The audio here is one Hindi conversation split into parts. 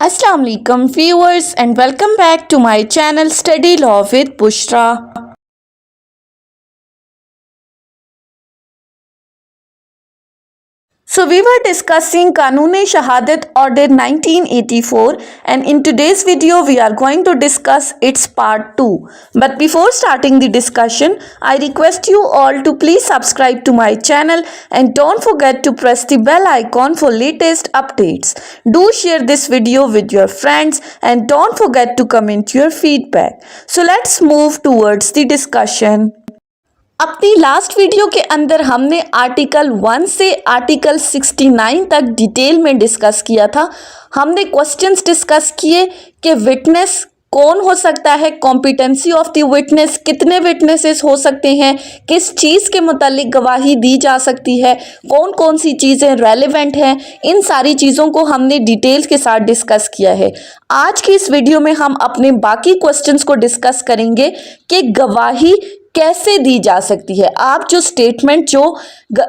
Assalamu alaikum viewers and welcome back to my channel Study Law with Bushra. So we were discussing Kanun-e-Shahadat Order 1984 and in today's video we are going to discuss its part 2. But before starting the discussion, I request you all to please subscribe to my channel and don't forget to press the bell icon for latest updates. Do share this video with your friends and don't forget to comment your feedback. So let's move towards the discussion. अपनी लास्ट वीडियो के अंदर हमने आर्टिकल 1 से आर्टिकल 69 तक डिटेल में डिस्कस किया था। हमने क्वेश्चंस डिस्कस किए कि विटनेस कौन हो सकता है, कॉम्पिटेंसी ऑफ द विटनेस, कितने विटनेसेस हो सकते हैं, किस चीज़ के मुतालिक गवाही दी जा सकती है, कौन कौन सी चीज़ें रेलेवेंट हैं, इन सारी चीज़ों को हमने डिटेल्स के साथ डिस्कस किया है। आज की इस वीडियो में हम अपने बाकी क्वेश्चंस को डिस्कस करेंगे कि गवाही कैसे दी जा सकती है। आप जो स्टेटमेंट जो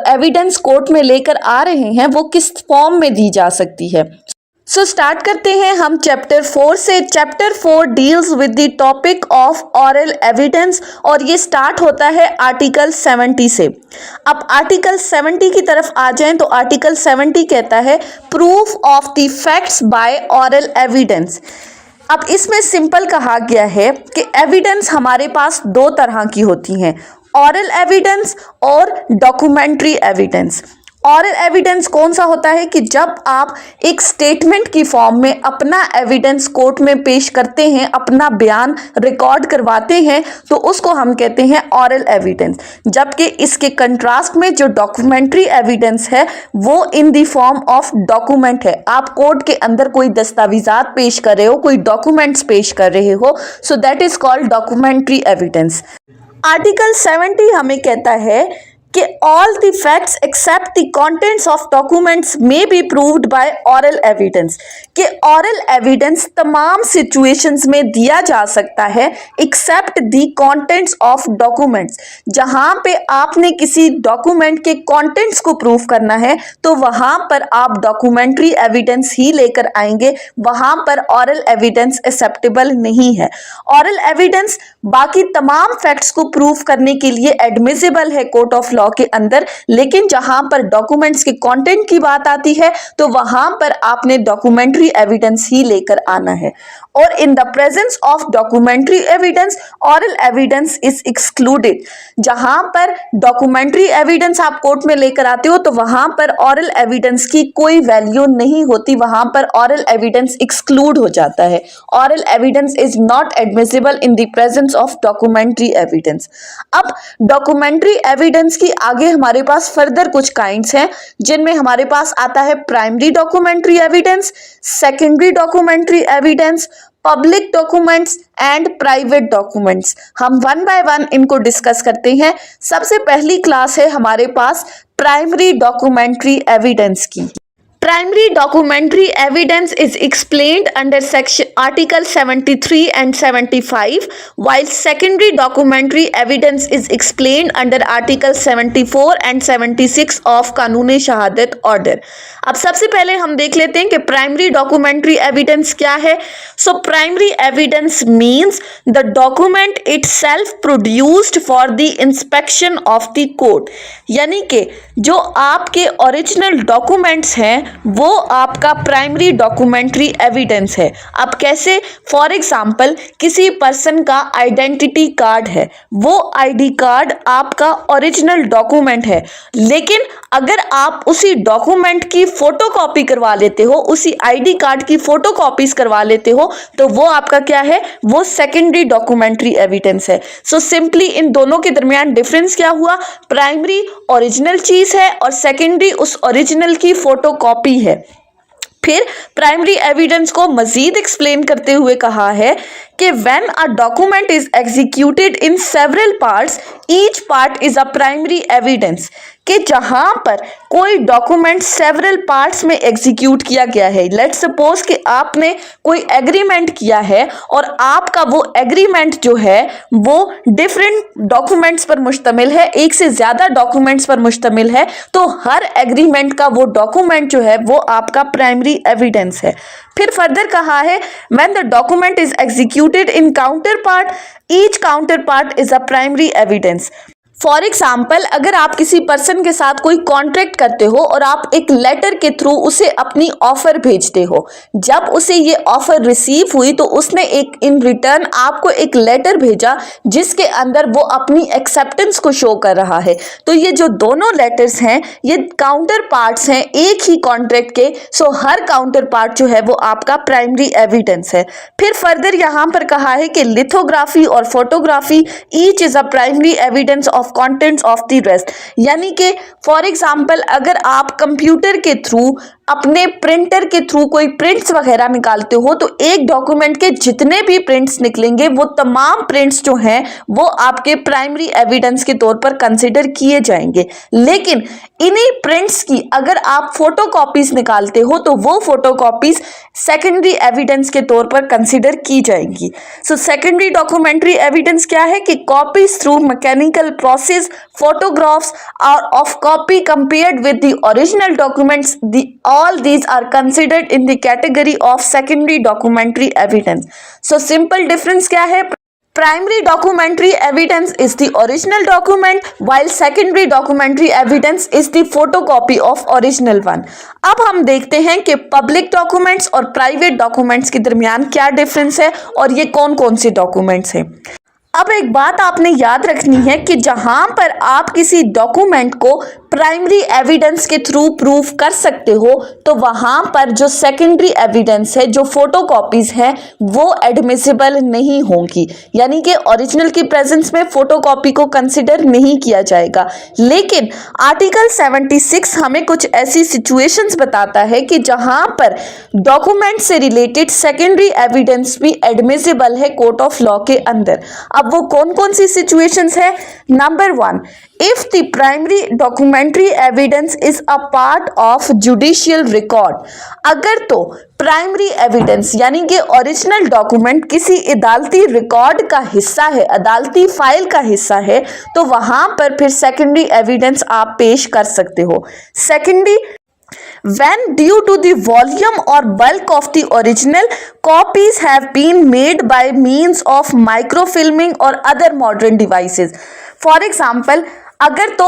एविडेंस कोर्ट में लेकर आ रहे हैं वो किस फॉर्म में दी जा सकती है। सो स्टार्ट करते हैं हम चैप्टर 4 से। Chapter 4 deals with the topic of oral evidence और ये स्टार्ट होता है आर्टिकल 70 से। अब आर्टिकल 70 की तरफ आ जाएं तो आर्टिकल 70 कहता है proof of the facts by oral evidence. अब इसमें सिंपल कहा गया है कि एविडेंस हमारे पास दो तरह की होती हैं, ऑरल एविडेंस और डॉक्यूमेंट्री एविडेंस। ऑरल एविडेंस कौन सा होता है कि जब आप एक स्टेटमेंट की फॉर्म में अपना एविडेंस कोर्ट में पेश करते हैं, अपना बयान रिकॉर्ड करवाते हैं, तो उसको हम कहते हैं ऑरल एविडेंस। जबकि इसके कंट्रास्ट में जो डॉक्यूमेंट्री एविडेंस है वो in the form of document है। आप कोर्ट के अंदर कोई दस्तावेजात पेश कर रहे हो, कोई डॉक्यूमेंट्स पेश कर रहे हो, so that is called documentary evidence. Article 70 हमें कहता है कि all the facts except the contents of documents may be proved by oral evidence, कि oral evidence तमाम situations में दिया जा सकता है except the contents of documents। जहाँ पे आपने किसी document के contents को prove करना है तो वहाँ पर आप documentary evidence ही लेकर आएंगे, वहाँ पर oral evidence acceptable नहीं है। oral evidence बाकी तमाम facts को prove करने के लिए admissible है कोर्ट ऑफ लॉ के अंदर, लेकिन जहां पर डॉक्यूमेंट्स के कंटेंट की बात आती है तो वहां पर आपने डॉक्यूमेंट्री एविडेंस ही लेकर आना है। और in the presence of documentary evidence oral evidence is excluded. जहां पर डॉक्यूमेंट्री एविडेंस आप कोर्ट में लेकर आते हो तो वहां पर ऑरल एविडेंस की कोई वैल्यू नहीं होती, वहां पर ऑरल एविडेंस एक्सक्लूड हो जाता है। Oral evidence is not admissible in the presence of documentary evidence. अब डॉक्यूमेंट्री एविडेंस की आगे हमारे पास फर्दर कुछ काइंड्स हैं जिनमें हमारे पास आता है primary documentary evidence, secondary documentary evidence, public documents and private documents. हम वन बाय वन इनको डिस्कस करते हैं। सबसे पहली क्लास है हमारे पास प्राइमरी डॉक्यूमेंट्री एविडेंस की। Primary documentary evidence is explained under Article 73 and 75, while secondary documentary evidence is explained under Article 74 and 76 of Kanun-e-Shahadat Order. अब सबसे पहले हम देख लेते हैं कि प्राइमरी डॉक्यूमेंट्री एविडेंस क्या है। So primary evidence means the document itself produced for the inspection of the court, यानी कि जो आपके ओरिजिनल डॉक्यूमेंट्स हैं वो आपका प्राइमरी डॉक्यूमेंट्री एविडेंस है। अब कैसे? फॉर एग्जांपल किसी पर्सन का आइडेंटिटी कार्ड है, वो आईडी कार्ड आपका ओरिजिनल डॉक्यूमेंट है, लेकिन अगर आप उसी डॉक्यूमेंट की फोटोकॉपी करवा लेते हो, उसी आईडी कार्ड की फोटोकॉपीज करवा लेते हो, तो वो आपका क्या है? वो सेकेंडरी डॉक्यूमेंट्री एविडेंस है। सो सिंपली इन दोनों के दरमियान डिफरेंस क्या हुआ? प्राइमरी ओरिजिनल चीज है और सेकेंडरी उस ओरिजिनल की फोटोकॉपी है। फिर प्राइमरी एविडेंस को मजीद एक्सप्लेन करते हुए कहा है कि when a document is executed in several parts each part is a primary evidence, कि जहां पर कोई डॉक्यूमेंट सेवरल पार्ट्स में एग्जीक्यूट किया गया है। लेट्स सपोज कि आपने कोई एग्रीमेंट किया है और आपका वो एग्रीमेंट जो है वो डिफरेंट डॉक्यूमेंट्स पर मुश्तमिल है, एक से ज्यादा डॉक्यूमेंट्स पर मुश्तमिल है, तो हर एग्रीमेंट का वो डॉक्यूमेंट जो है वो आपका प्राइमरी एविडेंस है। फिर फर्दर कहा है when the document is executed in counter part, each counter part is a primary evidence. For example, अगर आप किसी पर्सन के साथ कोई कॉन्ट्रैक्ट करते हो और आप एक लेटर के थ्रू उसे अपनी ऑफर भेजते हो, जब उसे ये ऑफर रिसीव हुई तो उसने एक इन रिटर्न आपको एक लेटर भेजा जिसके अंदर वो अपनी एक्सेप्टेंस को शो कर रहा है। तो ये जो दोनों लेटर्स हैं ये काउंटर पार्ट्स हैं एक ही कॉन्ट्रैक्ट के, सो हर काउंटर पार्ट जो है वो आपका प्राइमरी एविडेंस है। फिर फर्दर यहाँ पर कहा है कि लिथोग्राफी और photography each is a primary evidence of contents of the rest. यानी कि फॉर एग्जांपल, अगर आप कंप्यूटर के थ्रू अपने प्रिंटर के थ्रू कोई प्रिंट्स वगैरह निकालते हो तो एक डॉक्यूमेंट के जितने भी प्रिंट्स निकलेंगे वो तमाम प्रिंट्स जो हैं वो आपके प्राइमरी एविडेंस के तौर पर कंसिडर किए जाएंगे। लेकिन इन्हीं प्रिंट्स की अगर आप फोटोकॉपीज निकालते हो तो वो फोटोकॉपीज सेकेंडरी एविडेंस के तौर पर कंसिडर की जाएंगी। सो सेकेंडरी डॉक्यूमेंट्री एविडेंस क्या है कि copies through mechanical process, photographs are of copy compared with the original documents. All these are considered in the category of secondary documentary evidence. So simple difference क्या है? Primary documentary evidence is the original document while secondary documentary evidence is the photocopy of original one. अब हम देखते हैं कि पब्लिक डॉक्यूमेंट्स और प्राइवेट डॉक्यूमेंट्स के दरमियान क्या डिफरेंस है और ये कौन कौन से डॉक्यूमेंट्स हैं। अब एक बात आपने याद रखनी है कि जहां पर आप किसी डॉक्यूमेंट को प्राइमरी एविडेंस के थ्रू प्रूफ कर सकते हो तो वहां पर जो सेकेंडरी एविडेंस है, जो फोटोकॉपीज हैं, वो एडमिसिबल नहीं होंगी। यानी कि ओरिजिनल की प्रेजेंस में फोटोकॉपी को कंसिडर नहीं किया जाएगा। लेकिन आर्टिकल 76 हमें कुछ ऐसी सिचुएशंस बताता है कि जहां पर डॉक्यूमेंट से रिलेटेड सेकेंडरी एविडेंस भी एडमिसिबल है कोर्ट ऑफ लॉ के अंदर। अब वो कौन कौन सी सिचुएशंस है? Number 1, if the primary documentary evidence is a part of judicial record, अगर तो प्राइमरी एविडेंस यानी कि ओरिजिनल डॉक्यूमेंट किसी अदालती रिकॉर्ड का हिस्सा है, अदालती फाइल का हिस्सा है, तो वहां पर फिर सेकेंडरी एविडेंस आप पेश कर सकते हो। Secondary, when due to the volume or bulk of the original, copies have been made by means of microfilming or other modern devices. For example, अगर तो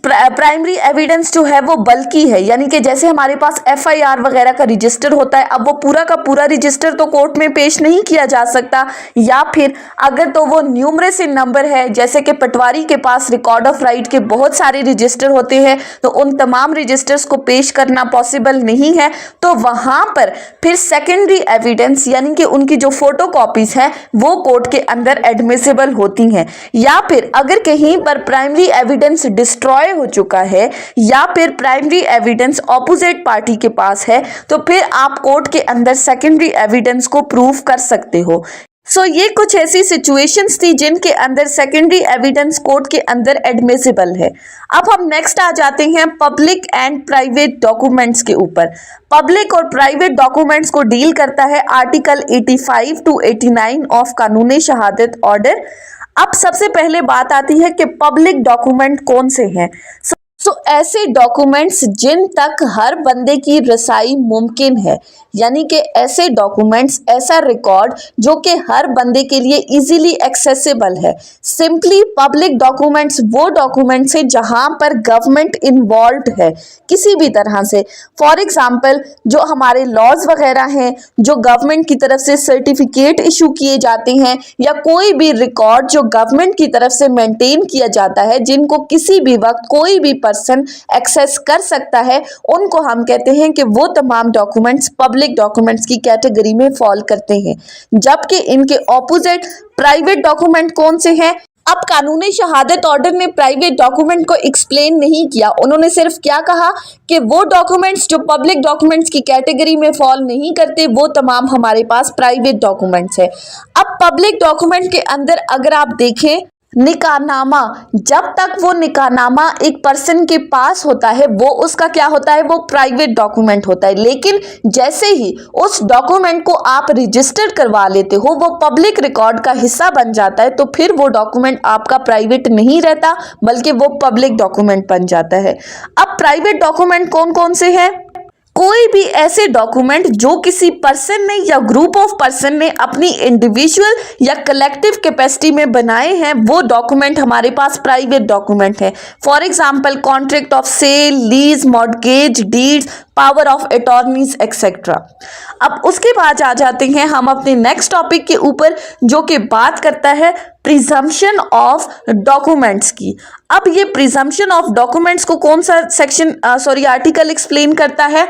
प्राइमरी एविडेंस जो है वो बल्कि है, यानी कि जैसे हमारे पास एफआईआर वगैरह का रजिस्टर होता है, अब वो पूरा का पूरा रजिस्टर तो कोर्ट में पेश नहीं किया जा सकता, या फिर अगर तो वो न्यूमरस इन नंबर है, जैसे कि पटवारी के पास रिकॉर्ड ऑफ राइट के बहुत सारे रजिस्टर होते हैं, तो उन तमाम रजिस्टर्स को पेश करना पॉसिबल नहीं है, तो वहां पर फिर सेकेंडरी एविडेंस यानी कि उनकी जो फोटो कॉपीज है वो कोर्ट के अंदर एडमिसिबल होती हैं। या फिर अगर कहीं पर प्राइमरी एविडेंस डिस्ट्रॉय हो चुका है या फिर प्राइमरी एविडेंस ऑपोजिट पार्टी के पास है, तो फिर आप कोर्ट के अंदर सेकेंडरी एविडेंस को प्रूव कर सकते हो। सो ये कुछ ऐसी सिचुएशंस थी जिनके अंदर सेकेंडरी एविडेंस कोर्ट के अंदर एडमिसिबल है। अब हम नेक्स्ट आ जाते हैं पब्लिक एंड प्राइवेट डॉक्यूमेंट्स के ऊपर। पब्लिक और प्राइवेट डॉक्यूमेंट्स को डील करता है आर्टिकल 85 to 89 ऑफ कानूनी शहादत ऑर्डर। अब सबसे पहले बात आती है कि पब्लिक डॉक्यूमेंट कौन से हैं। सो ऐसे डॉक्यूमेंट्स जिन तक हर बंदे की रसाई मुमकिन है, यानी कि ऐसे डॉक्यूमेंट्स, ऐसा रिकॉर्ड जो कि हर बंदे के लिए इजीली एक्सेसिबल है। सिंपली पब्लिक डॉक्यूमेंट्स वो डॉक्यूमेंट्स हैं जहां पर गवर्नमेंट इन्वॉल्व है किसी भी तरह से। फॉर एग्जांपल, जो हमारे लॉज वगैरह हैं, जो गवर्नमेंट की तरफ से सर्टिफिकेट इशू किए जाते हैं, या कोई भी रिकॉर्ड जो गवर्नमेंट की तरफ से मेंटेन किया जाता है, जिनको किसी भी वक्त कोई भी पर्सन एक्सेस कर सकता है, उनको हम कहते हैं कि वो तमाम डॉक्यूमेंट्स पब्लिक डॉक्यूमेंट्स की कैटेगरी में फॉल करते हैं। जबकि इनके ऑपोजिट प्राइवेट डॉक्यूमेंट कौन से हैं? अब कानूनी शहादत ऑर्डर ने प्राइवेट डॉक्यूमेंट को एक्सप्लेन नहीं किया, उन्होंने सिर्फ क्या कहा कि वो डॉक्यूमेंट्स जो पब्लिक डॉक्यूमेंट्स की कैटेगरी में फॉल नहीं करते वो तमाम हमारे पास प्राइवेट डॉक्यूमेंट्स है। अब पब्लिक डॉक्यूमेंट के अंदर अगर आप देखें निकाहनामा, जब तक वो निकाहनामा एक पर्सन के पास होता है वो उसका क्या होता है, वो प्राइवेट डॉक्यूमेंट होता है। लेकिन जैसे ही उस डॉक्यूमेंट को आप रजिस्टर करवा लेते हो, वो पब्लिक रिकॉर्ड का हिस्सा बन जाता है, तो फिर वो डॉक्यूमेंट आपका प्राइवेट नहीं रहता बल्कि वो पब्लिक डॉक्यूमेंट बन जाता है। अब प्राइवेट डॉक्यूमेंट कौन कौन से हैं? कोई भी ऐसे डॉक्यूमेंट जो किसी पर्सन ने या ग्रुप ऑफ पर्सन ने अपनी इंडिविजुअल या कलेक्टिव कैपेसिटी में बनाए हैं, वो डॉक्यूमेंट हमारे पास प्राइवेट डॉक्यूमेंट है। For example contract of sale, lease, mortgage, deeds, power of attorneys etcetera. अब उसके बाद आ जाते हैं हम अपने नेक्स्ट टॉपिक के ऊपर, जो कि बात करता है प्रिजम्पशन ऑफ डॉक्यूमेंट्स की। अब ये प्रिजम्पशन ऑफ डॉक्यूमेंट्स को कौन सा सेक्शन आर्टिकल एक्सप्लेन करता है?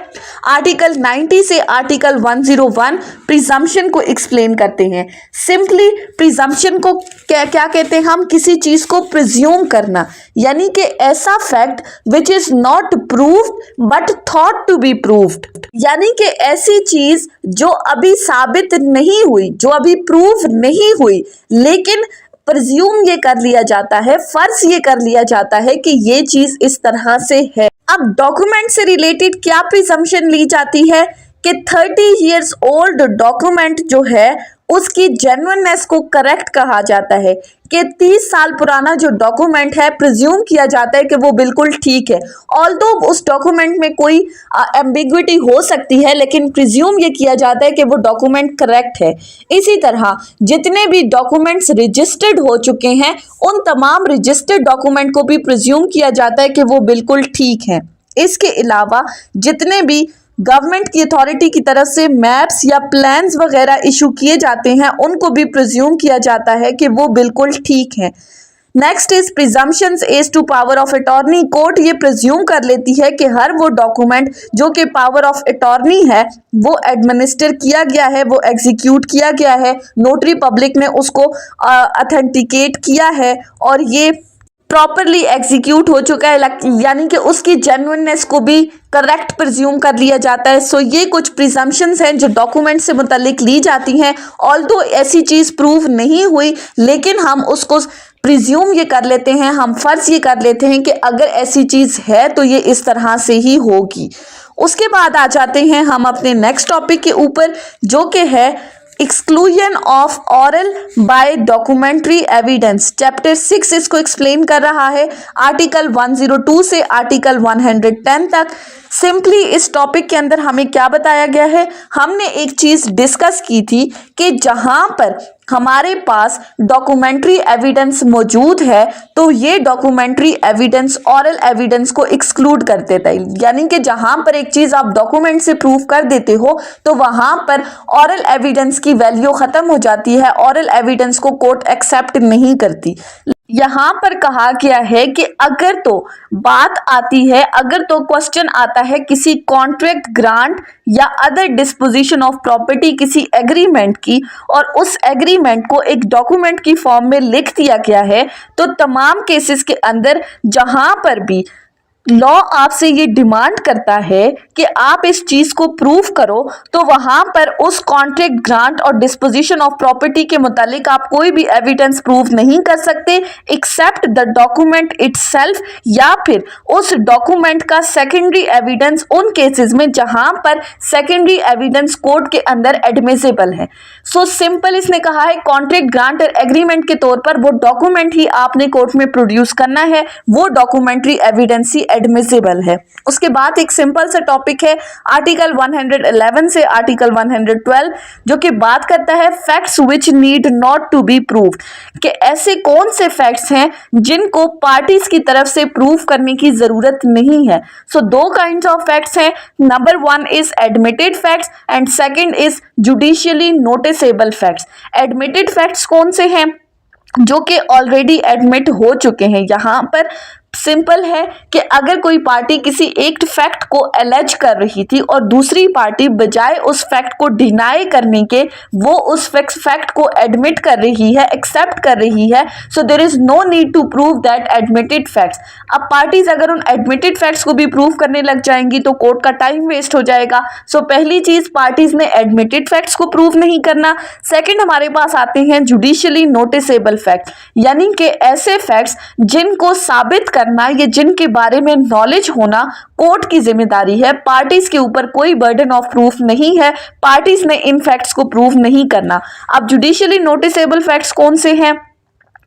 आर्टिकल 90 से आर्टिकल 101 प्रिजम्पशन को एक्सप्लेन करते हैं। सिंपली प्रिजम्पशन को क्या क्या कहते हैं? हम किसी चीज को प्रिज्यूम करना, यानी कि ऐसा fact which is not proved but thought to be proved, यानी कि ऐसी चीज जो अभी साबित नहीं हुई, जो अभी प्रूव नहीं हुई, लेकिन प्रिज्यूम ये कर लिया जाता है, फर्ज ये कर लिया जाता है कि ये चीज इस तरह से है। अब डॉक्यूमेंट से रिलेटेड क्या प्रिजम्पशन ली जाती है कि 30 इयर्स ओल्ड डॉक्यूमेंट जो है उसकी जेन्युइननेस को करेक्ट कहा जाता है, कि 30 साल पुराना जो डॉक्यूमेंट है प्रिज्यूम किया जाता है कि वो बिल्कुल ठीक है। ऑल्दो उस डॉक्यूमेंट में कोई एम्बिग्विटी हो सकती है, लेकिन प्रिज्यूम ये किया जाता है कि वो डॉक्यूमेंट करेक्ट है। इसी तरह जितने भी डॉक्यूमेंट्स रजिस्टर्ड हो चुके हैं, उन तमाम रजिस्टर्ड डॉक्यूमेंट को भी प्रिज्यूम किया जाता है कि वो बिल्कुल ठीक है। इसके अलावा जितने भी गवर्नमेंट की अथॉरिटी की तरफ से मैप्स या प्लान्स वगैरह इशू किए जाते हैं, उनको भी प्रिज्यूम किया जाता है कि वो बिल्कुल ठीक है। Next is presumptions as to power of attorney. Court ये प्रिज्यूम कर लेती है कि हर वो डॉक्यूमेंट जो कि पावर ऑफ अटॉर्नी है वो एडमिनिस्टर किया गया है, वो एग्जीक्यूट किया गया है, नोटरी पब्लिक ने उसको ऑथेंटिकेट किया है और ये प्रॉपरली एग्जीक्यूट हो चुका है, यानी कि उसकी जेन्युइननेस को भी करेक्ट प्रिज्यूम कर लिया जाता है। सो ये कुछ प्रिजम्पशंस हैं जो डॉक्यूमेंट से मुतालिक ली जाती हैं। ऑल्दो ऐसी चीज़ प्रूव नहीं हुई, लेकिन हम उसको प्रिज्यूम ये कर लेते हैं, हम फर्ज ये कर लेते हैं कि अगर ऐसी चीज़ है तो ये इस तरह से ही होगी। उसके बाद आ जाते हैं हम अपने नेक्स्ट टॉपिक के ऊपर, जो कि है exclusion of oral by documentary evidence. Chapter 6 इसको एक्सप्लेन कर रहा है, आर्टिकल 102 से आर्टिकल 110 तक। सिंपली इस टॉपिक के अंदर हमें क्या बताया गया है? हमने एक चीज डिस्कस की थी कि जहां पर हमारे पास डॉक्यूमेंट्री एविडेंस मौजूद है तो ये डॉक्यूमेंट्री एविडेंस ऑरल एविडेंस को एक्सक्लूड कर देता है, यानी कि जहां पर एक चीज आप डॉक्यूमेंट से प्रूव कर देते हो तो वहां पर ऑरल एविडेंस की वैल्यू खत्म हो जाती है, ऑरल एविडेंस को कोर्ट एक्सेप्ट नहीं करती। यहाँ पर कहा गया है कि अगर तो बात आती है, अगर तो क्वेश्चन आता है किसी कॉन्ट्रैक्ट, ग्रांट या अदर डिस्पोजिशन ऑफ प्रॉपर्टी, किसी एग्रीमेंट की, और उस एग्रीमेंट को एक डॉक्यूमेंट की फॉर्म में लिख दिया गया है, तो तमाम केसेस के अंदर जहां पर भी लॉ आपसे ये डिमांड करता है कि आप इस चीज को प्रूव करो, तो वहां पर उस कॉन्ट्रैक्ट, ग्रांट और डिस्पोजिशन ऑफ प्रॉपर्टी के मुतालिक आप कोई भी एविडेंस प्रूव नहीं कर सकते एक्सेप्ट द डॉक्यूमेंट इटसेल्फ, या फिर उस डॉक्यूमेंट का सेकेंडरी एविडेंस उन केसेस में जहां पर सेकेंडरी एविडेंस कोर्ट के अंदर एडमिसिबल है। सो सिंपल इसने कहा है कॉन्ट्रैक्ट, ग्रांट और एग्रीमेंट के तौर पर वो डॉक्यूमेंट ही आपने कोर्ट में प्रोड्यूस करना है, वो डॉक्यूमेंट्री एविडेंस ही एडमिसिबल है। उसके बाद एक सिंपल सा टॉपिक है आर्टिकल 111 से आर्टिकल 112, जो कि बात करता है facts which need not to be proved, कि ऐसे कौन से फैक्ट्स हैं जिनको पार्टीज की तरफ से प्रूव करने की जरूरत नहीं है। सो दो काइंड्स ऑफ फैक्ट्स हैं, number 1 is admitted facts and second is judicially noticeable facts. Admitted facts कौन से हैं? जो कि ऑलरेडी एडमिट हो चुके हैं। यहाँ पर सिंपल है कि अगर कोई पार्टी किसी एक फैक्ट को एलेज कर रही थी और दूसरी पार्टी बजाय उस फैक्ट को डिनाई करने के वो उस फैक्ट को एडमिट कर रही है, एक्सेप्ट कर रही है, so there is no need to prove that admitted facts. अब पार्टीज अगर उन एडमिटेड फैक्ट्स को भी प्रूव करने लग जाएंगी तो कोर्ट का टाइम वेस्ट हो जाएगा। सो पहली चीज, पार्टीज ने एडमिटेड फैक्ट्स को प्रूव नहीं करना। सेकंड, हमारे पास आते हैं जुडिशियली नोटिसेबल फैक्ट, यानी कि ऐसे फैक्ट्स जिनको साबित करना या जिनके बारे में नॉलेज होना कोर्ट की जिम्मेदारी है। पार्टीज के ऊपर कोई बर्डन ऑफ प्रूफ नहीं है, पार्टीज ने इन फैक्ट्स को प्रूव नहीं करना। अब जुडिशियली नोटिसेबल फैक्ट्स कौन से हैं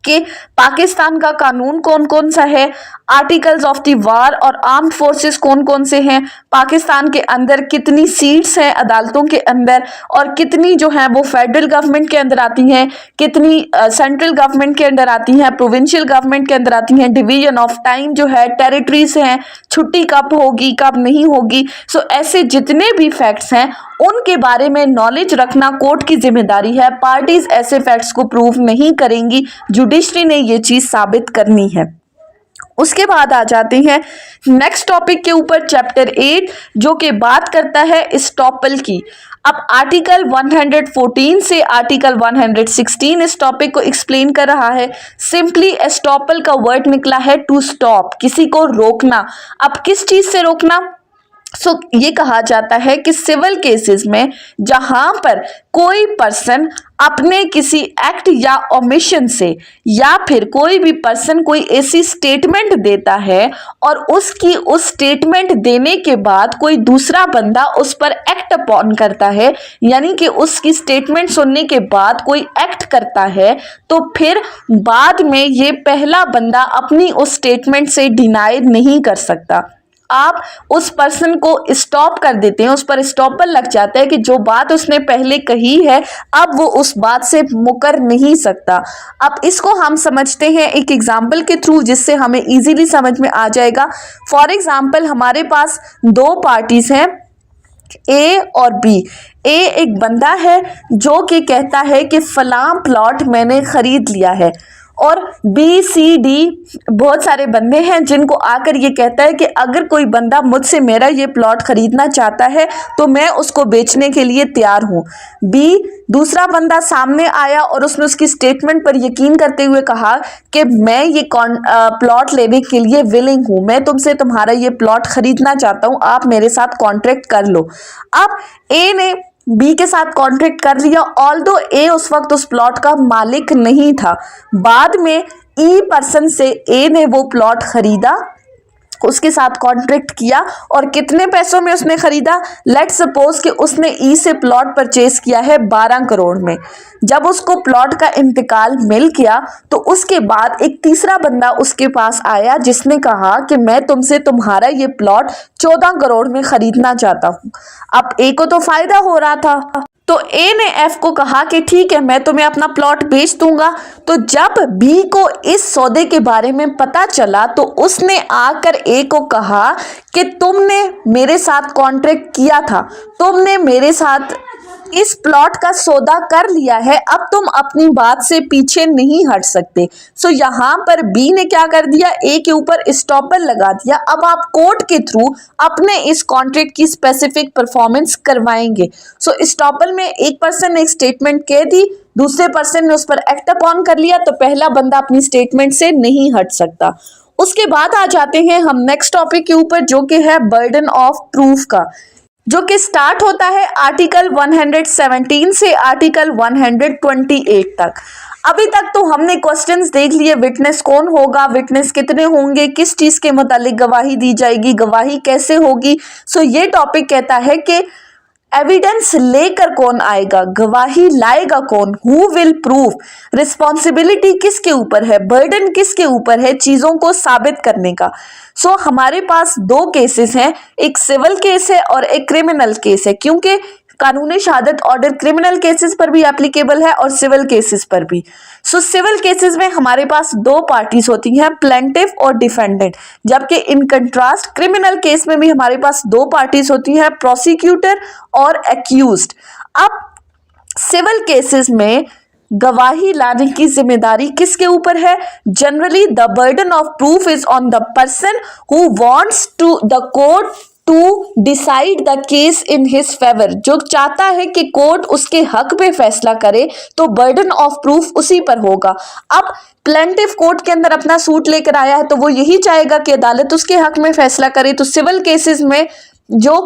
कि पाकिस्तान का कानून कौन कौन सा है, आर्टिकल्स ऑफ द वार और आर्म्ड फोर्सेस कौन कौन से हैं, पाकिस्तान के अंदर कितनी सीट्स हैं अदालतों के अंदर और कितनी जो है वो फेडरल गवर्नमेंट के अंदर आती हैं, कितनी सेंट्रल गवर्नमेंट के अंदर आती हैं, प्रोविंशियल गवर्नमेंट के अंदर आती हैं, डिवीजन ऑफ टाइम जो है, टेरिटरीज हैं, छुट्टी कब होगी कब नहीं होगी। सो ऐसे जितने भी फैक्ट्स हैं उनके बारे में नॉलेज रखना कोर्ट की जिम्मेदारी है। पार्टीज ऐसे फैक्ट्स को प्रूव नहीं करेंगी, जुडिशरी ने ये चीज साबित करनी है। उसके बाद आ जाते हैं नेक्स्ट टॉपिक के ऊपर, चैप्टर 8, जो कि बात करता है एस्टॉपल की। अब आर्टिकल 114 से आर्टिकल 116 इस टॉपिक को एक्सप्लेन कर रहा है। सिंपली एस्टॉपल का वर्ड निकला है टू स्टॉप, किसी को रोकना। अब किस चीज से रोकना? ये कहा जाता है कि सिविल केसेस में जहां पर कोई पर्सन अपने किसी एक्ट या ओमिशन से या फिर कोई भी पर्सन कोई ऐसी स्टेटमेंट देता है और उसकी उस स्टेटमेंट देने के बाद कोई दूसरा बंदा उस पर एक्ट अपॉन करता है, यानी कि उसकी स्टेटमेंट सुनने के बाद कोई एक्ट करता है, तो फिर बाद में ये पहला बंदा अपनी उस स्टेटमेंट से डिनाई नहीं कर सकता। आप उस पर्सन को स्टॉप कर देते हैं, उस पर स्टॉपर लग जाता है कि जो बात उसने पहले कही है अब वो उस बात से मुकर नहीं सकता। अब इसको हम समझते हैं एक एग्जाम्पल के थ्रू, जिससे हमें इजीली समझ में आ जाएगा। फॉर एग्जाम्पल, हमारे पास दो पार्टीज हैं, ए और बी। ए एक बंदा है जो कि कहता है कि फलां प्लॉट मैंने खरीद लिया है, और बी सी डी बहुत सारे बंदे हैं जिनको आकर ये कहता है कि अगर कोई बंदा मुझसे मेरा ये प्लॉट खरीदना चाहता है तो मैं उसको बेचने के लिए तैयार हूँ। बी दूसरा बंदा सामने आया और उसने उसकी स्टेटमेंट पर यकीन करते हुए कहा कि मैं ये प्लॉट लेने के लिए विलिंग हूँ, मैं तुमसे तुम्हारा ये प्लॉट खरीदना चाहता हूँ, आप मेरे साथ कॉन्ट्रैक्ट कर लो। अब ए ने बी के साथ कॉन्ट्रैक्ट कर लिया, ऑल्दो ए उस वक्त उस प्लॉट का मालिक नहीं था। बाद में ई पर्सन से ए ने वो प्लॉट खरीदा, उसके साथ कॉन्ट्रैक्ट किया, और कितने पैसों में उसने खरीदा? लेट्स सपोज कि उसने ई से प्लॉट परचेज किया है 12 करोड़ में। जब उसको प्लॉट का इंतकाल मिल गया तो उसके बाद एक तीसरा बंदा उसके पास आया जिसने कहा कि मैं तुमसे तुम्हारा ये प्लॉट 14 करोड़ में खरीदना चाहता हूँ। अब ए को तो फायदा हो रहा था, तो ए ने एफ को कहा कि ठीक है मैं तुम्हें अपना प्लॉट बेच दूंगा। तो जब बी को इस सौदे के बारे में पता चला तो उसने आकर ए को कहा कि तुमने मेरे साथ कॉन्ट्रैक्ट किया था, तुमने मेरे साथ इस प्लॉट का सौदा कर लिया है, अब तुम अपनी बात से पीछे नहीं हट सकते। सो यहाँ पर बी ने क्या कर दिया? ए के ऊपर स्टॉपर लगा दिया। अब आप कोर्ट के थ्रू अपने इस कॉन्ट्रैक्ट की स्पेसिफिक परफॉर्मेंस करवाएंगे। सो स्टॉपर में एक पर्सन ने एक स्टेटमेंट कह दी, दूसरे पर्सन ने उस पर एक्ट अपॉन कर लिया, तो पहला बंदा अपनी स्टेटमेंट से नहीं हट सकता। उसके बाद आ जाते हैं हम नेक्स्ट टॉपिक के ऊपर, जो कि है बर्डन ऑफ प्रूफ का, जो कि स्टार्ट होता है आर्टिकल 117 से आर्टिकल 128 तक। अभी तक तो हमने क्वेश्चंस देख लिए, विटनेस कौन होगा, विटनेस कितने होंगे, किस चीज के मुतालिक गवाही दी जाएगी, गवाही कैसे होगी। सो ये टॉपिक कहता है कि एविडेंस लेकर कौन आएगा, गवाही लाएगा कौन, हु विल प्रूव, रिस्पॉन्सिबिलिटी किसके ऊपर है, बर्डन किसके ऊपर है चीजों को साबित करने का। सो हमारे पास दो केसेस हैं, एक सिविल केस है और एक क्रिमिनल केस है, क्योंकि कानूनी शहादत ऑर्डर क्रिमिनल केसेस पर भी एप्लीकेबल है और सिविल केसेस पर भी। सो सिविल केसेस में हमारे पास दो पार्टीज होती हैं, प्लेंटिफ और डिफेंडेंट, जबकि इन कंट्रास्ट क्रिमिनल केस में भी हमारे पास दो पार्टीज होती हैं, प्रोसिक्यूटर और एक्यूज्ड। अब सिविल केसेस में गवाही लाने की जिम्मेदारी किसके ऊपर है? Generally the burden of proof is on the person who wants to the court to decide the case in his favour. जो चाहता है कि कोर्ट उसके हक में फैसला करे तो बर्डन ऑफ प्रूफ उसी पर होगा। अब प्लेंटिफ कोर्ट के अंदर अपना सूट लेकर आया है तो वो यही चाहेगा कि अदालत उसके हक में फैसला करे। तो सिविल केसेस में जो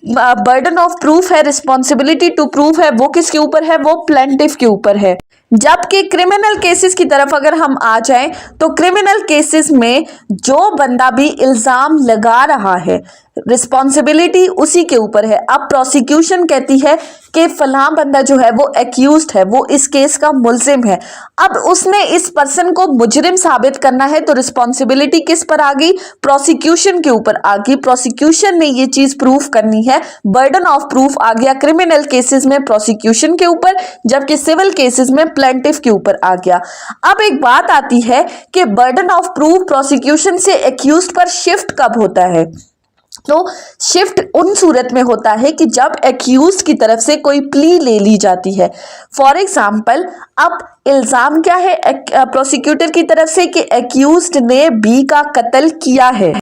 बर्डन ऑफ प्रूफ है, रिस्पॉन्सिबिलिटी टू प्रूफ है, वो किसके ऊपर है? वो प्लेंटिफ के ऊपर है। जबकि क्रिमिनल केसेस की तरफ अगर हम आ जाएं तो क्रिमिनल केसेस में जो बंदा भी इल्जाम लगा रहा है रिस्पॉन्सिबिलिटी उसी के ऊपर है। अब प्रोसिक्यूशन कहती है कि फलां बंदा जो है वो एक्यूज्ड है, वो इस केस का मुल्जिम है। अब उसने इस पर्सन को मुजरिम साबित करना है तो रिस्पॉन्सिबिलिटी किस पर आ गई? प्रोसिक्यूशन के ऊपर आ गई। प्रोसिक्यूशन ने ये चीज प्रूफ करनी है, बर्डन ऑफ प्रूफ आ गया क्रिमिनल केसेस में प्रोसिक्यूशन के ऊपर, जबकि सिविल केसेस में प्लेंटिफ के ऊपर आ गया। अब एक बात आती है कि बर्डन ऑफ प्रूफ प्रोसिक्यूशन से एक्यूज्ड पर शिफ्ट कब होता है? तो शिफ्ट उन सूरत में होता है कि जब एक्यूज की तरफ से कोई प्ली ले ली जाती है। फॉर एग्जाम्पल, अब इल्जाम क्या है प्रोसिक्यूटर की तरफ से कि एक्यूज्ड ने बी का कत्ल किया है।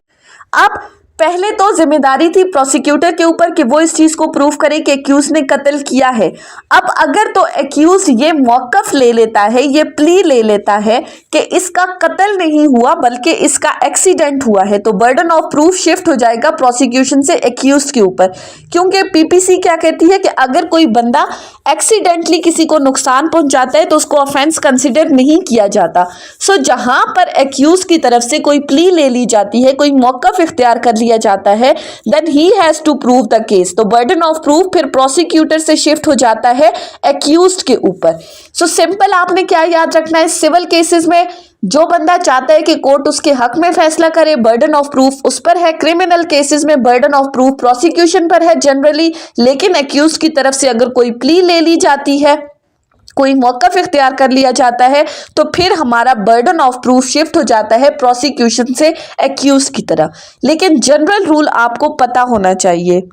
अब पहले तो जिम्मेदारी थी प्रोसिक्यूटर के ऊपर कि वो इस चीज को प्रूव करे कि एक्यूज ने कत्ल किया है। अब अगर तो एक्यूज ये मौकफ ले लेता है, ये प्ली ले लेता है कि इसका कत्ल नहीं हुआ बल्कि इसका एक्सीडेंट हुआ है, तो बर्डन ऑफ प्रूफ शिफ्ट हो जाएगा प्रोसिक्यूशन से एक्यूज के ऊपर। क्योंकि पीपीसी क्या कहती है कि अगर कोई बंदा एक्सीडेंटली किसी को नुकसान पहुंचाता है तो उसको ऑफेंस कंसिडर नहीं किया जाता। सो जहां पर एक्यूज की तरफ से कोई प्ली ले ली जाती है, कोई मौकफ इख्तियार कर लिया जाता है, then he has to prove the case. तो बर्डन ऑफ प्रूफ फिर प्रोसिक्यूटर से शिफ्ट हो जाता है एक्यूज्ड के ऊपर। सो सिंपल आपने क्या याद रखना है, सिविल केसेस में जो बंदा चाहता है कि कोर्ट उसके हक में फैसला करे, बर्डन ऑफ प्रूफ उस पर है। क्रिमिनल केसेस में बर्डन ऑफ प्रूफ प्रोसिक्यूशन पर है जनरली, लेकिन एक्यूज की तरफ से अगर कोई प्ली ले ली जाती है, कोई मौकफ इख्तियार कर लिया जाता है, तो फिर हमारा बर्डन ऑफ प्रूफ शिफ्ट हो जाता है प्रोसिक्यूशन से एक्यूज की तरफ। लेकिन जनरल रूल आपको पता होना चाहिए।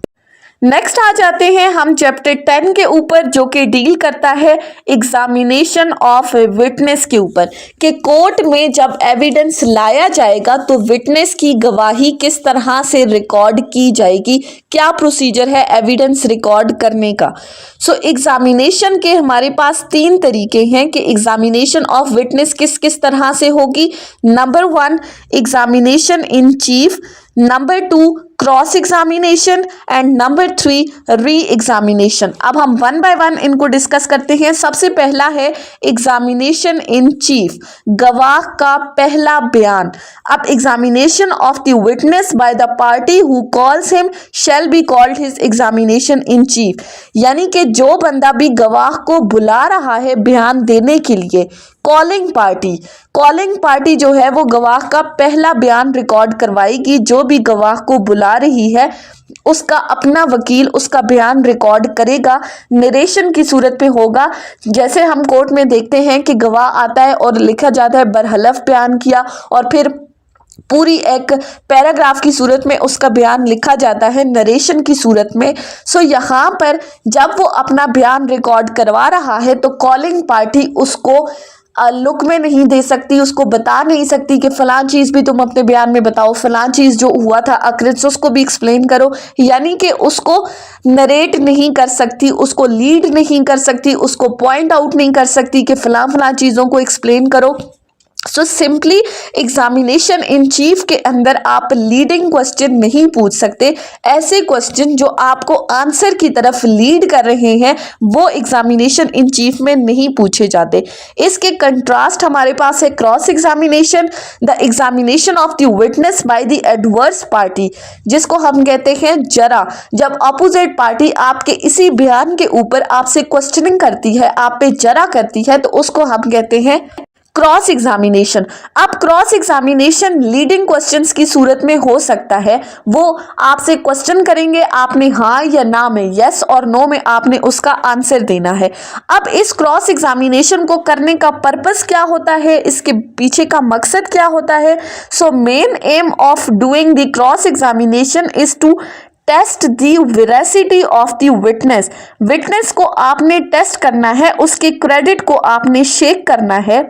नेक्स्ट आ जाते हैं हम चैप्टर 10 के ऊपर, जो कि डील करता है एग्जामिनेशन ऑफ विटनेस के ऊपर, कि कोर्ट में जब एविडेंस लाया जाएगा तो विटनेस की गवाही किस तरह से रिकॉर्ड की जाएगी, क्या प्रोसीजर है एविडेंस रिकॉर्ड करने का। सो एग्जामिनेशन के हमारे पास 3 तरीके हैं कि एग्जामिनेशन ऑफ विटनेस किस किस तरह से होगी। Number 1 examination in chief, number 2 cross examination and number 3 re examination. अब हम 1 बाय 1 इनको डिस्कस करते हैं। सबसे पहला है एग्जामिनेशन इन चीफ, गवाह का पहला बयान। अब examination of the witness bye the party who calls him shall be called his examination in chief, यानी कि जो बंदा भी गवाह को बुला रहा है बयान देने के लिए, कॉलिंग पार्टी जो है वो गवाह का पहला बयान रिकॉर्ड करवाएगी। जो भी गवाह को बुला रही है उसका अपना वकील उसका बयान रिकॉर्ड करेगा, नरेशन की सूरत पे होगा। जैसे हम कोर्ट में देखते हैं कि गवाह आता है और लिखा जाता है बरहलफ बयान किया, और फिर पूरी एक पैराग्राफ की सूरत में उसका बयान लिखा जाता है नरेशन की सूरत में। सो यहाँ पर जब वो अपना बयान रिकॉर्ड करवा रहा है तो कॉलिंग पार्टी उसको लुक में नहीं दे सकती, उसको बता नहीं सकती कि फलां चीज़ भी तुम अपने बयान में बताओ, फलां चीज़ जो हुआ था अक्रेंस उसको भी एक्सप्लेन करो, यानी कि उसको नरेट नहीं कर सकती, उसको लीड नहीं कर सकती, उसको पॉइंट आउट नहीं कर सकती कि फलां चीज़ों को एक्सप्लेन करो। So simply examination in chief के अंदर आप लीडिंग क्वेश्चन नहीं पूछ सकते। ऐसे क्वेश्चन जो आपको आंसर की तरफ लीड कर रहे हैं वो एग्जामिनेशन इन चीफ में नहीं पूछे जाते। इसके कंट्रास्ट हमारे पास है cross examination, the examination of the witness by the adverse party, जिसको हम कहते हैं जरा। जब अपोजिट पार्टी आपके इसी बयान के ऊपर आपसे क्वेश्चनिंग करती है, आप पे जरा करती है, तो उसको हम कहते हैं क्रॉस एग्जामिनेशन। अब क्रॉस एग्जामिनेशन लीडिंग क्वेश्चंस की सूरत में हो सकता है, वो आपसे क्वेश्चन करेंगे, आपने हाँ या ना में, यस और नो में आपने उसका आंसर देना है। अब इस क्रॉस एग्जामिनेशन को करने का पर्पस क्या होता है, इसके पीछे का मकसद क्या होता है। So main aim of doing the cross examination is to test the veracity of the witness. Witness को आपने टेस्ट करना है, उसके क्रेडिट को आपने शेक करना है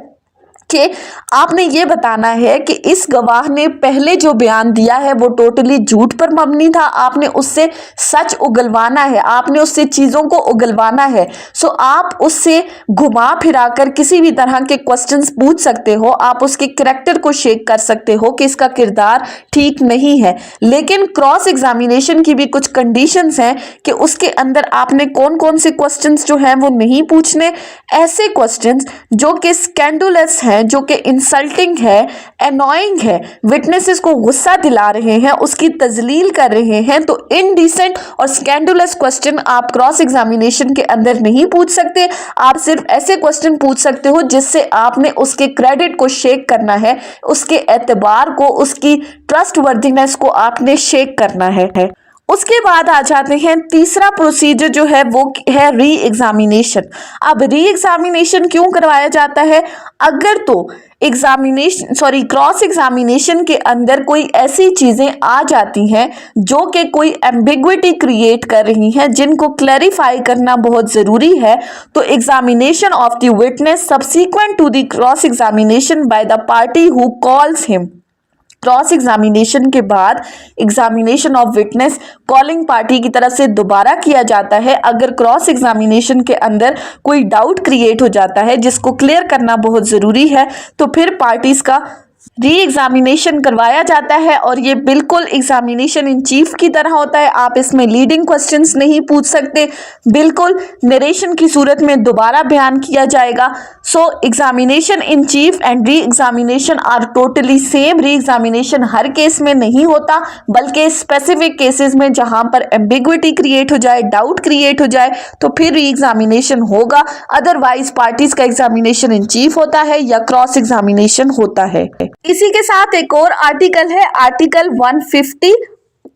कि आपने ये बताना है कि इस गवाह ने पहले जो बयान दिया है वो टोटली झूठ पर मबनी था। आपने उससे सच उगलवाना है, आपने उससे चीज़ों को उगलवाना है। सो आप उससे घुमा फिरा कर किसी भी तरह के क्वेश्चंस पूछ सकते हो, आप उसके कैरेक्टर को शेक कर सकते हो कि इसका किरदार ठीक नहीं है। लेकिन क्रॉस एग्जामिनेशन की भी कुछ कंडीशंस हैं कि उसके अंदर आपने कौन कौन से क्वेश्चंस जो हैं वो नहीं पूछने। ऐसे क्वेश्चंस जो कि स्कैंडुलस हैं, जो कि इंसल्टिंग है, एनॉइंग है, विटनेसेस को गुस्सा दिला रहे हैं, उसकी तजलील कर रहे हैं, तो इनडिसेंट और स्कैंडुलस क्वेश्चन आप क्रॉस एग्जामिनेशन के अंदर नहीं पूछ सकते। आप सिर्फ ऐसे क्वेश्चन पूछ सकते हो जिससे आपने उसके क्रेडिट को शेक करना है, उसके एतबार को, उसकी ट्रस्टवर्दीनेस को आपने शेक करना है। उसके बाद आ जाते हैं तीसरा प्रोसीजर जो है वो है री एग्जामिनेशन। अब री एग्जामिनेशन क्यों करवाया जाता है? अगर तो क्रॉस एग्जामिनेशन के अंदर कोई ऐसी चीजें आ जाती हैं जो कि कोई एम्बिग्विटी क्रिएट कर रही हैं, जिनको क्लैरिफाई करना बहुत जरूरी है, तो examination of the witness subsequent to the cross examination by the party who calls him. Cross examination के बाद examination of witness calling party की तरफ से दोबारा किया जाता है। अगर क्रॉस एग्जामिनेशन के अंदर कोई डाउट क्रिएट हो जाता है जिसको क्लियर करना बहुत ज़रूरी है, तो फिर पार्टीज का री एग्जामिनेशन करवाया जाता है। और ये बिल्कुल एग्जामिनेशन इन चीफ की तरह होता है। आप इसमें लीडिंग क्वेश्चंस नहीं पूछ सकते, बिल्कुल नरेशन की सूरत में दोबारा बयान किया जाएगा। So examination in chief and re examination are totally same. Re examination हर केस में नहीं होता, बल्कि स्पेसिफिक केसेस में जहां पर एम्बिग्विटी क्रिएट हो जाए, डाउट क्रिएट हो जाए, तो फिर री एग्जामिनेशन होगा। अदरवाइज पार्टीज का एग्जामिनेशन इन चीफ होता है या क्रॉस एग्जामिनेशन होता है। इसी के साथ एक और आर्टिकल है, article 150,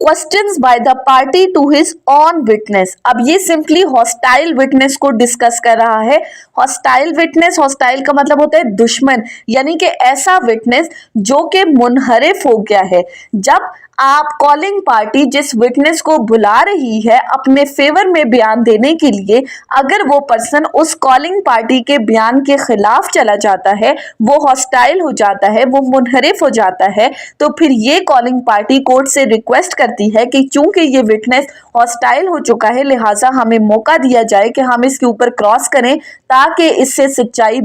questions by the party to his own witness. अब ये सिंपली हॉस्टाइल विटनेस को डिस्कस कर रहा है। हॉस्टाइल विटनेस, हॉस्टाइल का मतलब होता है दुश्मन, यानी कि ऐसा विटनेस जो कि मुनहरिफ हो गया है। जब आप कॉलिंग पार्टी जिस विटनेस को बुला रही है अपने फेवर में बयान देने के लिए, अगर वो पर्सन उस कॉलिंग पार्टी के बयान के खिलाफ चला जाता है, वो हॉस्टाइल हो जाता है, वो मुनहरिफ हो जाता है, तो फिर ये कॉलिंग पार्टी कोर्ट से रिक्वेस्ट करती है कि चूंकि ये विटनेस हॉस्टाइल हो चुका है, लिहाजा हमें मौका दिया जाए कि हम इसके ऊपर क्रॉस करें ताकि इससे सच्चाई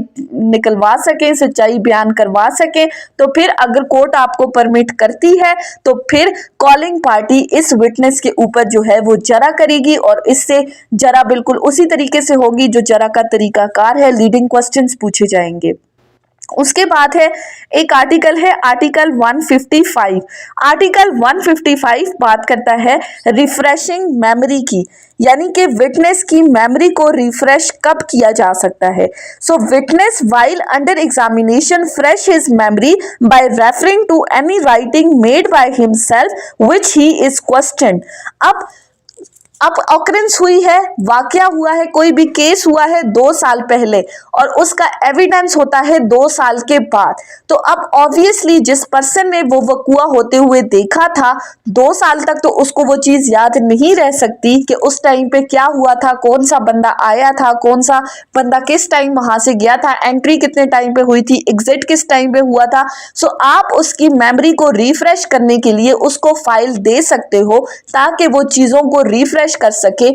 निकलवा सकें, सच्चाई बयान करवा सकें। तो फिर अगर कोर्ट आपको परमिट करती है तो फिर कॉलिंग पार्टी इस विटनेस के ऊपर जो है वो जरा करेगी, और इससे जरा बिल्कुल उसी तरीके से होगी जो जरा का तरीकाकार है। लीडिंग क्वेश्चंस पूछे जाएंगे। उसके बाद है एक आर्टिकल है, आर्टिकल 155। आर्टिकल 155 बात करता है रिफ्रेशिंग मेमोरी की, यानी कि विटनेस की मेमोरी को रिफ्रेश कब किया जा सकता है। So witness while under examination fresh his memory by referring to any writing made by himself which he is questioned. अब ऑकरेंस हुई है, वाकया हुआ है, कोई भी केस हुआ है 2 साल पहले और उसका एविडेंस होता है 2 साल के बाद, तो अब ऑब्वियसली जिस पर्सन ने वो वकुआ होते हुए देखा था 2 साल तक, तो उसको वो चीज याद नहीं रह सकती कि उस टाइम पे क्या हुआ था, कौन सा बंदा आया था, कौन सा बंदा किस टाइम वहां से गया था, एंट्री कितने टाइम पे हुई थी, एग्जिट किस टाइम पे हुआ था। सो आप उसकी मेमोरी को रिफ्रेश करने के लिए उसको फाइल दे सकते हो ताकि वो चीजों को रिफ्रेश कर सके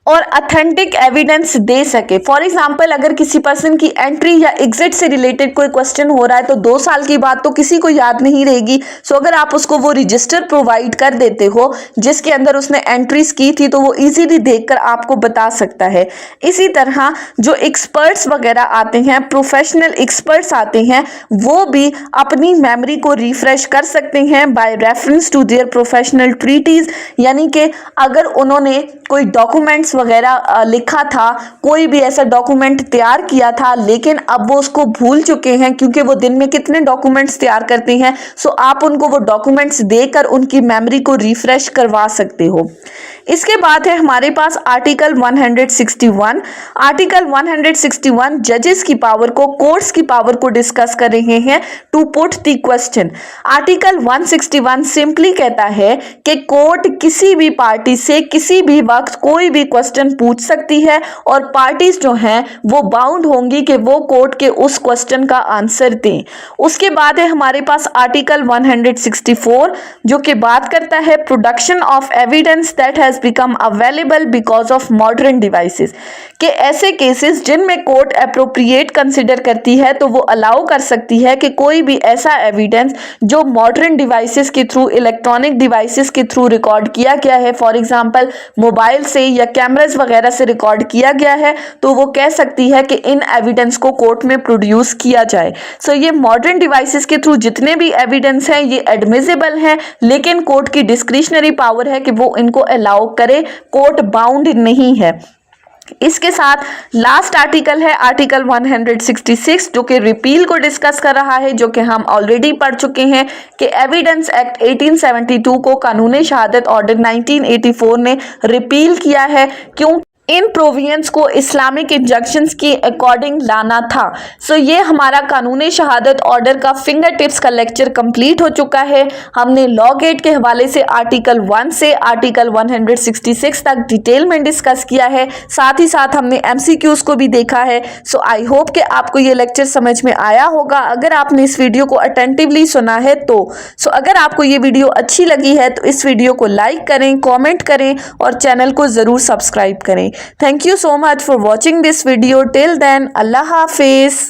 और ऑथेंटिक एविडेंस दे सके। फॉर एग्जाम्पल, अगर किसी पर्सन की एंट्री या एग्जिट से रिलेटेड कोई क्वेश्चन हो रहा है तो 2 साल की बात तो किसी को याद नहीं रहेगी। सो अगर आप उसको वो रजिस्टर प्रोवाइड कर देते हो जिसके अंदर उसने एंट्रीज की थी, तो वो इजीली देखकर आपको बता सकता है। इसी तरह जो एक्सपर्ट्स वगैरह आते हैं, प्रोफेशनल एक्सपर्ट्स आते हैं, वो भी अपनी मेमोरी को रिफ्रेश कर सकते हैं by reference to their professional treaties, यानी कि अगर उन्होंने कोई डॉक्यूमेंट्स वगैरह लिखा था, कोई भी ऐसा डॉक्यूमेंट तैयार किया था, लेकिन अब वो उसको भूल चुके हैं क्योंकि वो दिन में कितने डॉक्यूमेंट्स तैयार करते हैं। सो आप उनको वो डॉक्यूमेंट्स देकर उनकी मेमोरी को रिफ्रेश करवा सकते हो। इसके बाद है हमारे पास आर्टिकल 161। आर्टिकल 161 जजेस की पावर को, कोर्ट्स की पावर को डिस्कस कर रहे हैं to put the question. Article 161 simply कहता है कि कोर्ट किसी भी पार्टी से किसी भी वक्त कोई भी क्वेश्चन पूछ सकती है और पार्टीज जो हैं वो बाउंड होंगी कि वो कोर्ट के उस क्वेश्चन का आंसर दें। उसके बाद है हमारे पास आर्टिकल 164 जो कि बात करता है production of evidence that has become available because of modern devices, कि ऐसे केसेस जिनमें कोर्ट अप्रोप्रिएट कंसिडर करती है तो वो अलाउ कर सकती है कि कोई भी ऐसा एविडेंस जो मॉडर्न डिवाइसेस के थ्रू, इलेक्ट्रॉनिक डिवाइसेस के थ्रू रिकॉर्ड किया गया है, फॉर एग्जांपल मोबाइल से या कैमरास वगैरह से रिकॉर्ड किया गया है, तो वो कह सकती है कि इन एविडेंस को कोर्ट में प्रोड्यूस किया जाए। सो ये मॉडर्न डिवाइसेस के थ्रू जितने भी एविडेंस हैं ये एडमिसिबल हैं, लेकिन कोर्ट की डिस्क्रिशनरी पावर है कि वो इनको अलाउ करे, कोर्ट बाउंड नहीं है। इसके साथ लास्ट आर्टिकल है आर्टिकल 166 जो कि रिपील को डिस्कस कर रहा है, जो कि हम ऑलरेडी पढ़ चुके हैं कि एविडेंस एक्ट 1872 को कानूनी शहादत ऑर्डर 1984 ने रिपील किया है, क्यों इन प्रोविजंस को इस्लामिक इंजंक्शंस के अकॉर्डिंग लाना था। सो ये हमारा कानूनी शहादत ऑर्डर का फिंगर टिप्स का लेक्चर कंप्लीट हो चुका है। हमने लॉ गेट के हवाले से आर्टिकल 1 से आर्टिकल 166 तक डिटेल में डिस्कस किया है, साथ ही साथ हमने MCQs को भी देखा है। सो आई होप कि आपको ये लेक्चर समझ में आया होगा अगर आपने इस वीडियो को अटेंटिवली सुना है तो। सो अगर आपको ये वीडियो अच्छी लगी है तो इस वीडियो को लाइक करें, कॉमेंट करें और चैनल को ज़रूर सब्सक्राइब करें। Thank you so much for watching this video. Till then, Allah Hafiz.